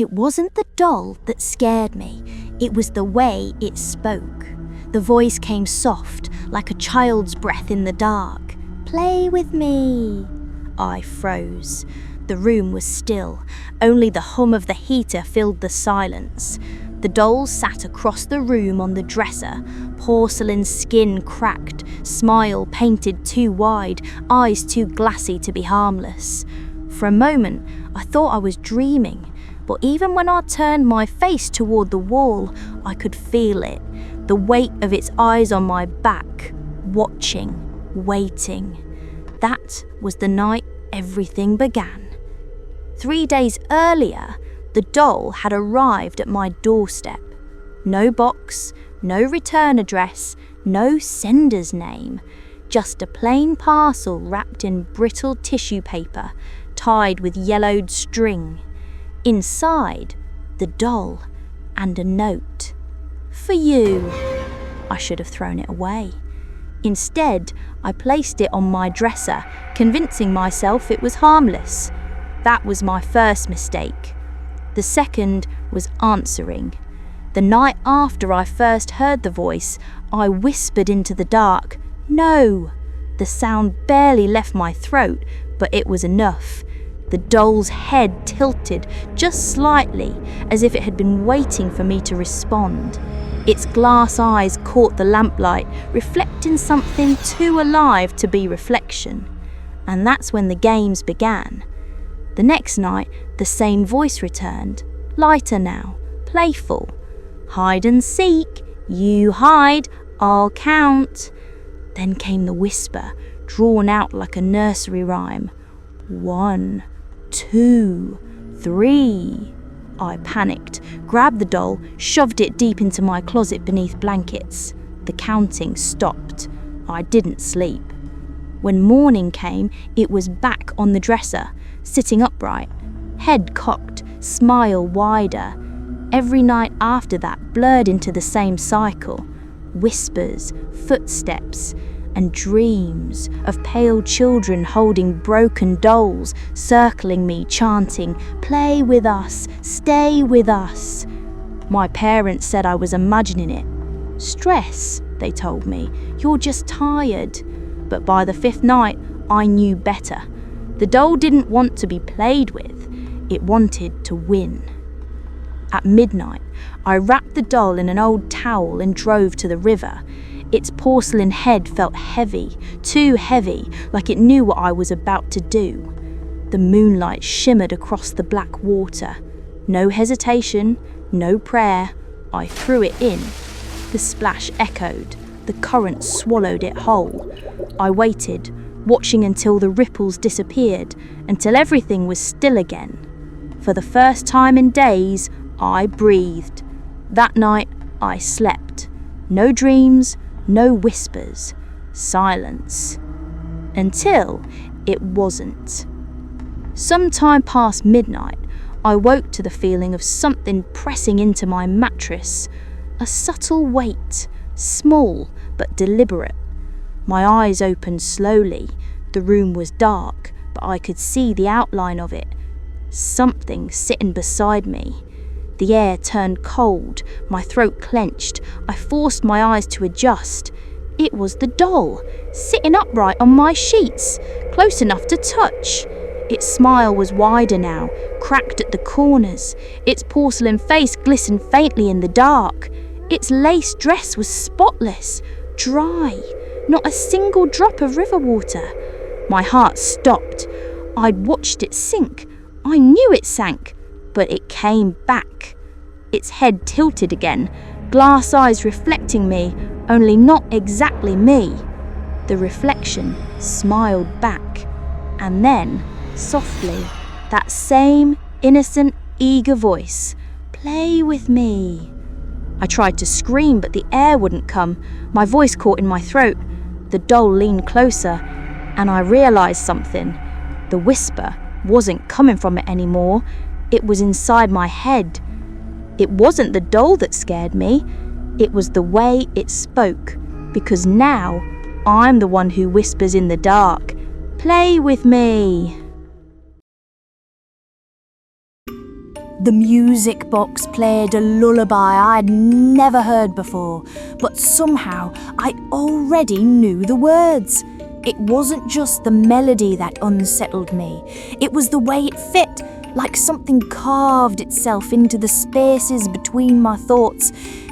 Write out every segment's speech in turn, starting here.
It wasn't the doll that scared me, it was the way it spoke. The voice came soft, like a child's breath in the dark. "Play with me." I froze. The room was still. Only the hum of the heater filled the silence. The doll sat across the room on the dresser, porcelain skin cracked, smile painted too wide, eyes too glassy to be harmless. For a moment, I thought I was dreaming, but even when I turned my face toward the wall, I could feel it, the weight of its eyes on my back, watching, waiting. That was the night everything began. 3 days earlier, the doll had arrived at my doorstep. No box, no return address, no sender's name. Just a plain parcel wrapped in brittle tissue paper, tied with yellowed string. Inside, the doll and a note. "For you." I should have thrown it away. Instead, I placed it on my dresser, convincing myself it was harmless. That was my first mistake. The second was answering. The night after I first heard the voice, I whispered into the dark, "No." The sound barely left my throat, but it was enough. The doll's head tilted just slightly, as if it had been waiting for me to respond. Its glass eyes caught the lamplight, reflecting something too alive to be reflection. And that's when the games began. The next night, the same voice returned, lighter now, playful. "Hide and seek, you hide, I'll count." Then came the whisper, drawn out like a nursery rhyme. 1, 2, 3. I panicked, grabbed the doll, shoved it deep into my closet beneath blankets. The counting stopped. I didn't sleep. When morning came, it was back on the dresser, sitting upright, head cocked, smile wider. Every night after that blurred into the same cycle. Whispers, footsteps, and dreams of pale children holding broken dolls, circling me, chanting, "Play with us, stay with us." My parents said I was imagining it. "Stress," they told me, "you're just tired." But by the 5th night, I knew better. The doll didn't want to be played with, it wanted to win. At midnight, I wrapped the doll in an old towel and drove to the river. Its porcelain head felt heavy, too heavy, like it knew what I was about to do. The moonlight shimmered across the black water. No hesitation, no prayer, I threw it in. The splash echoed, the current swallowed it whole. I waited, watching until the ripples disappeared, until everything was still again. For the first time in days, I breathed. That night, I slept. No dreams, no whispers, silence. Until it wasn't. Sometime past midnight, I woke to the feeling of something pressing into my mattress. A subtle weight, small but deliberate. My eyes opened slowly. The room was dark, but I could see the outline of it. Something sitting beside me. The air turned cold, my throat clenched. I forced my eyes to adjust. It was the doll, sitting upright on my sheets, close enough to touch. Its smile was wider now, cracked at the corners. Its porcelain face glistened faintly in the dark. Its lace dress was spotless, dry, not a single drop of river water. My heart stopped. I'd watched it sink. I knew it sank, but it came back. Its head tilted again, glass eyes reflecting me, only not exactly me. The reflection smiled back, and then, softly, that same innocent, eager voice, "Play with me." I tried to scream, but the air wouldn't come. My voice caught in my throat. The doll leaned closer, and I realized something. The whisper wasn't coming from it anymore. It was inside my head. It wasn't the doll that scared me. It was the way it spoke, because now I'm the one who whispers in the dark, "Play with me." The music box played a lullaby I'd never heard before, but somehow I already knew the words. It wasn't just the melody that unsettled me. It was the way it fit, like something carved itself into the spaces between my thoughts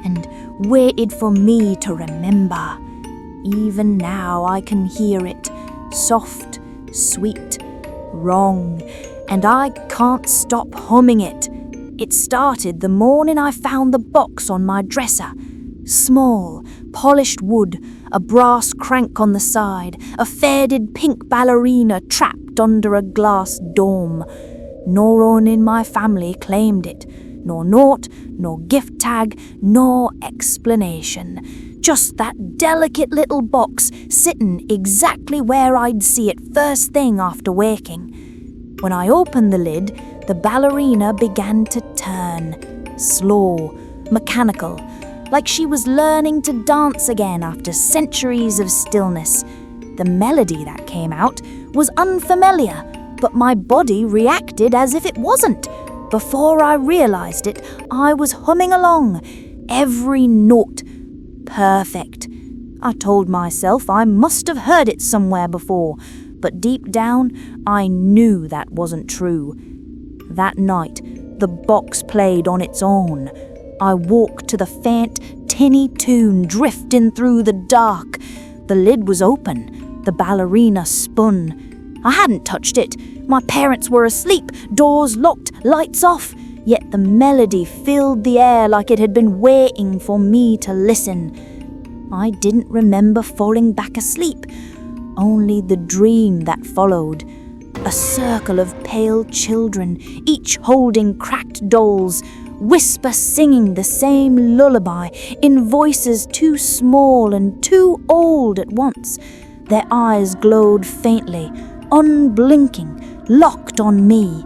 and waited for me to remember. Even now I can hear it, soft, sweet, wrong, and I can't stop humming it. It started the morning I found the box on my dresser. Small, polished wood, a brass crank on the side, a faded pink ballerina trapped under a glass dome. No one in my family claimed it. Nor note, nor gift tag, nor explanation. Just that delicate little box sitting exactly where I'd see it first thing after waking. When I opened the lid, the ballerina began to turn, slow, mechanical, like she was learning to dance again after centuries of stillness. The melody that came out was unfamiliar, but my body reacted as if it wasn't. Before I realized it, I was humming along, every note perfect. I told myself I must have heard it somewhere before, but deep down, I knew that wasn't true. That night, the box played on its own. I walked to the faint, tinny tune drifting through the dark. The lid was open. The ballerina spun. I hadn't touched it. My parents were asleep, doors locked, lights off. Yet the melody filled the air like it had been waiting for me to listen. I didn't remember falling back asleep, only the dream that followed. A circle of pale children, each holding cracked dolls, whisper singing the same lullaby in voices too small and too old at once. Their eyes glowed faintly, unblinking, locked on me.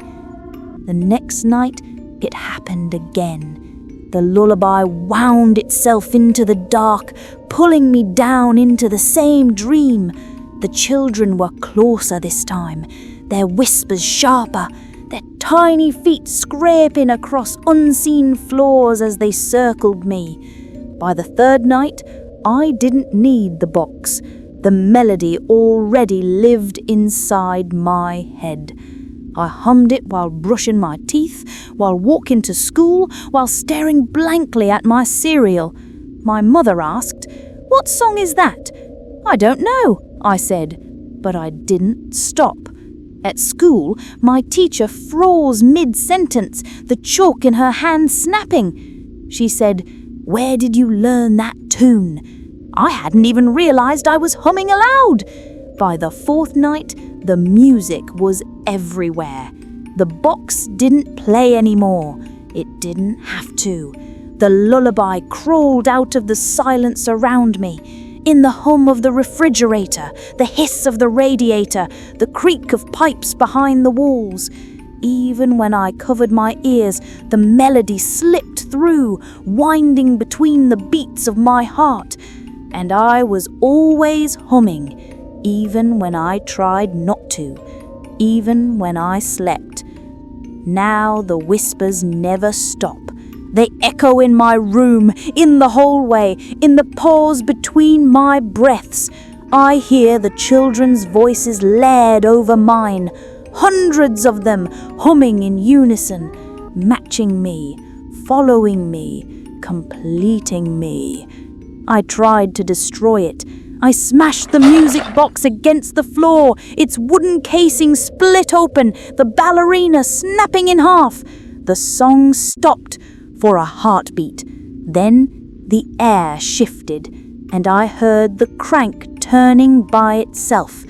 The next night, it happened again. The lullaby wound itself into the dark, pulling me down into the same dream. The children were closer this time, their whispers sharper, their tiny feet scraping across unseen floors as they circled me. By the third night, I didn't need the box. The melody already lived inside my head. I hummed it while brushing my teeth, while walking to school, while staring blankly at my cereal. My mother asked, "What song is that?" "I don't know," I said, but I didn't stop. At school, my teacher froze mid-sentence, the chalk in her hand snapping. She said, "Where did you learn that tune?" I hadn't even realized I was humming aloud. By the fourth night, the music was everywhere. The box didn't play anymore. It didn't have to. The lullaby crawled out of the silence around me. In the hum of the refrigerator, the hiss of the radiator, the creak of pipes behind the walls. Even when I covered my ears, the melody slipped through, winding between the beats of my heart. And I was always humming, even when I tried not to, even when I slept. Now the whispers never stop. They echo in my room, in the hallway, in the pause between my breaths. I hear the children's voices layered over mine, hundreds of them humming in unison, matching me, following me, completing me. I tried to destroy it. I smashed the music box against the floor, its wooden casing split open, the ballerina snapping in half. The song stopped for a heartbeat. Then the air shifted, and I heard the crank turning by itself.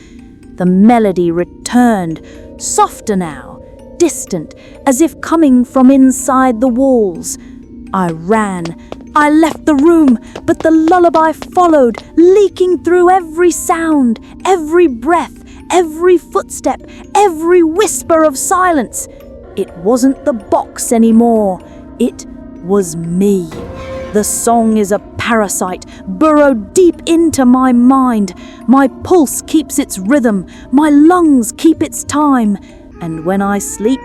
The melody returned, softer now, distant, as if coming from inside the walls. I ran. I left the room, but the lullaby followed, leaking through every sound, every breath, every footstep, every whisper of silence. It wasn't the box anymore. It was me. The song is a parasite, burrowed deep into my mind. My pulse keeps its rhythm, my lungs keep its time, and when I sleep,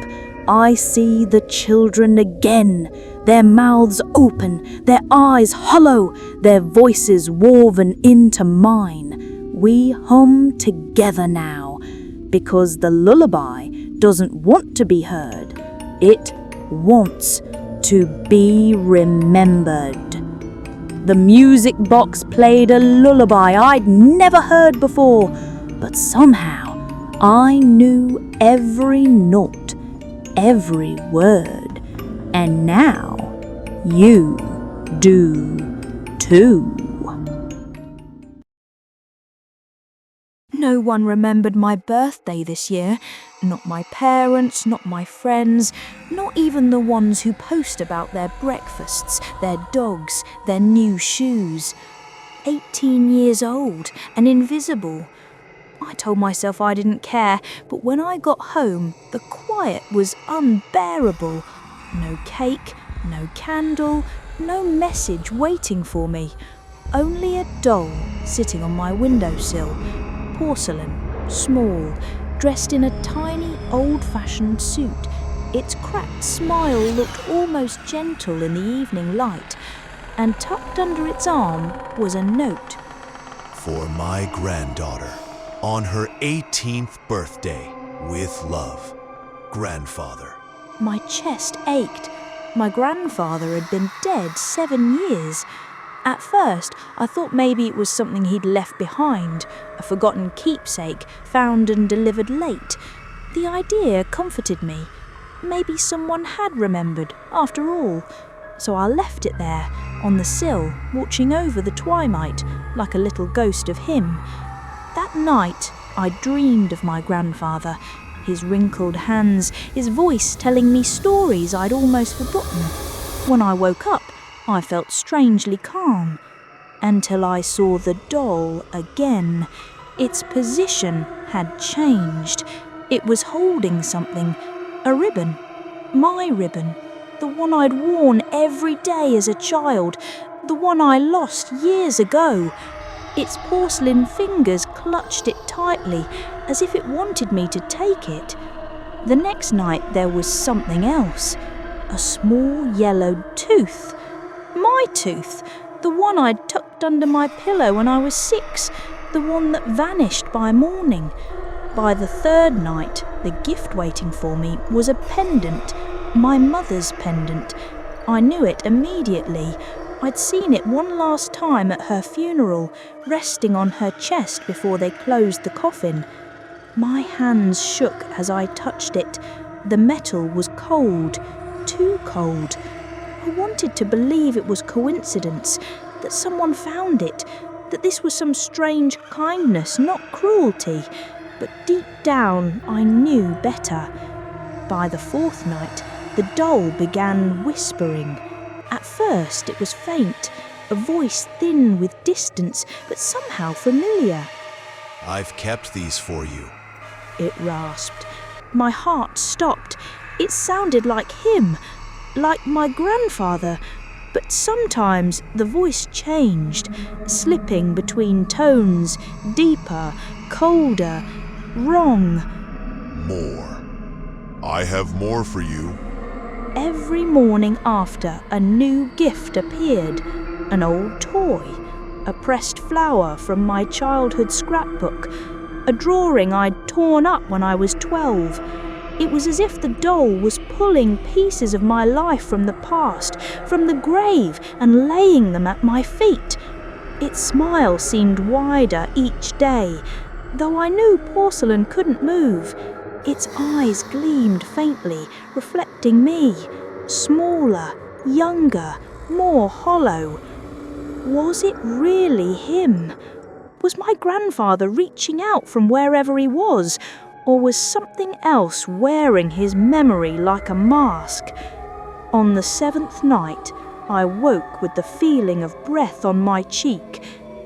I see the children again, their mouths open, their eyes hollow, their voices woven into mine. We hum together now, because the lullaby doesn't want to be heard. It wants to be remembered. The music box played a lullaby I'd never heard before, but somehow I knew every note, every word, and now you do too. No one remembered my birthday this year. Not my parents, not my friends, not even the ones who post about their breakfasts, their dogs, their new shoes. 18 years old and invisible. I told myself I didn't care, but when I got home, the quiet was unbearable. No cake, no candle, no message waiting for me. Only a doll sitting on my windowsill. Porcelain, small, dressed in a tiny old-fashioned suit. Its cracked smile looked almost gentle in the evening light, and tucked under its arm was a note. For my granddaughter, on her 18th birthday, with love, Grandfather. My chest ached. My grandfather had been dead 7 years. At first, I thought maybe it was something he'd left behind, a forgotten keepsake found and delivered late. The idea comforted me. Maybe someone had remembered, after all. So I left it there, on the sill, watching over the twilight, like a little ghost of him. That night, I dreamed of my grandfather, his wrinkled hands, his voice telling me stories I'd almost forgotten. When I woke up, I felt strangely calm, until I saw the doll again. Its position had changed. It was holding something, a ribbon, my ribbon, the one I'd worn every day as a child, the one I lost years ago. Its porcelain fingers clutched it tightly, as if it wanted me to take it. The next night there was something else, a small yellow tooth. My tooth, the one I'd tucked under my pillow when I was 6, the one that vanished by morning. By the third night, the gift waiting for me was a pendant, my mother's pendant. I knew it immediately. I'd seen it one last time at her funeral, resting on her chest before they closed the coffin. My hands shook as I touched it. The metal was cold, too cold. I wanted to believe it was coincidence, that someone found it, that this was some strange kindness, not cruelty. But deep down, I knew better. By the fourth night, the doll began whispering. At first, it was faint, a voice thin with distance, but somehow familiar. I've kept these for you, it rasped. My heart stopped. It sounded like him, like my grandfather, but sometimes the voice changed, slipping between tones, deeper, colder, wrong. More. I have more for you. Every morning after, a new gift appeared, an old toy, a pressed flower from my childhood scrapbook, a drawing I'd torn up when I was 12. It was as if the doll was pulling pieces of my life from the past, from the grave, and laying them at my feet. Its smile seemed wider each day, though I knew porcelain couldn't move. Its eyes gleamed faintly, reflecting me, smaller, younger, more hollow. Was it really him? Was my grandfather reaching out from wherever he was? Or was something else wearing his memory like a mask? On the 7th night, I woke with the feeling of breath on my cheek.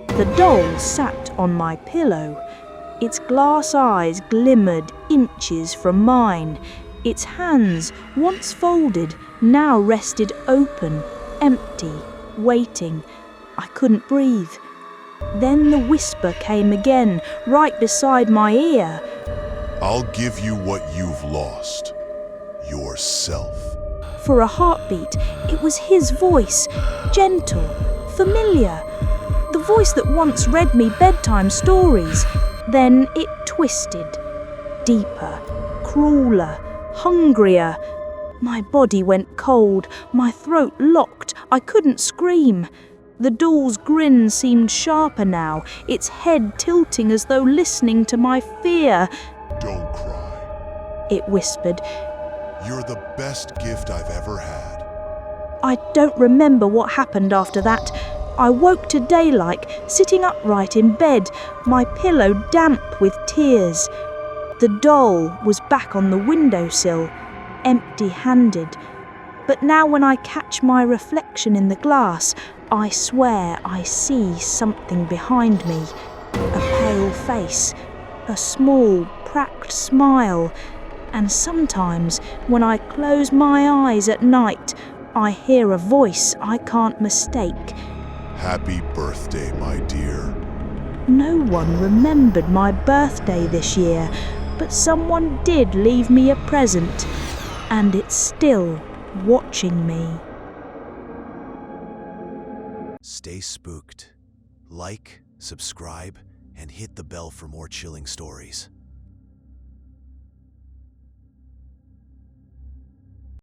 The doll sat on my pillow. Its glass eyes glimmered inches from mine. Its hands, once folded, now rested open, empty, waiting. I couldn't breathe. Then the whisper came again, right beside my ear. I'll give you what you've lost. yourself. For a heartbeat, it was his voice, gentle, familiar. The voice that once read me bedtime stories. Then it twisted, deeper, crueler, hungrier. My body went cold, my throat locked, I couldn't scream. The doll's grin seemed sharper now, its head tilting as though listening to my fear. Don't cry. It whispered. You're the best gift I've ever had. I don't remember what happened after that. I woke to daylight, sitting upright in bed, my pillow damp with tears. The doll was back on the windowsill, empty-handed. But now when I catch my reflection in the glass, I swear I see something behind me. A pale face, a small, cracked smile. And sometimes, when I close my eyes at night, I hear a voice I can't mistake. Happy birthday, my dear. No one remembered my birthday this year, but someone did leave me a present, and it's still watching me. Stay spooked. Like, subscribe, and hit the bell for more chilling stories.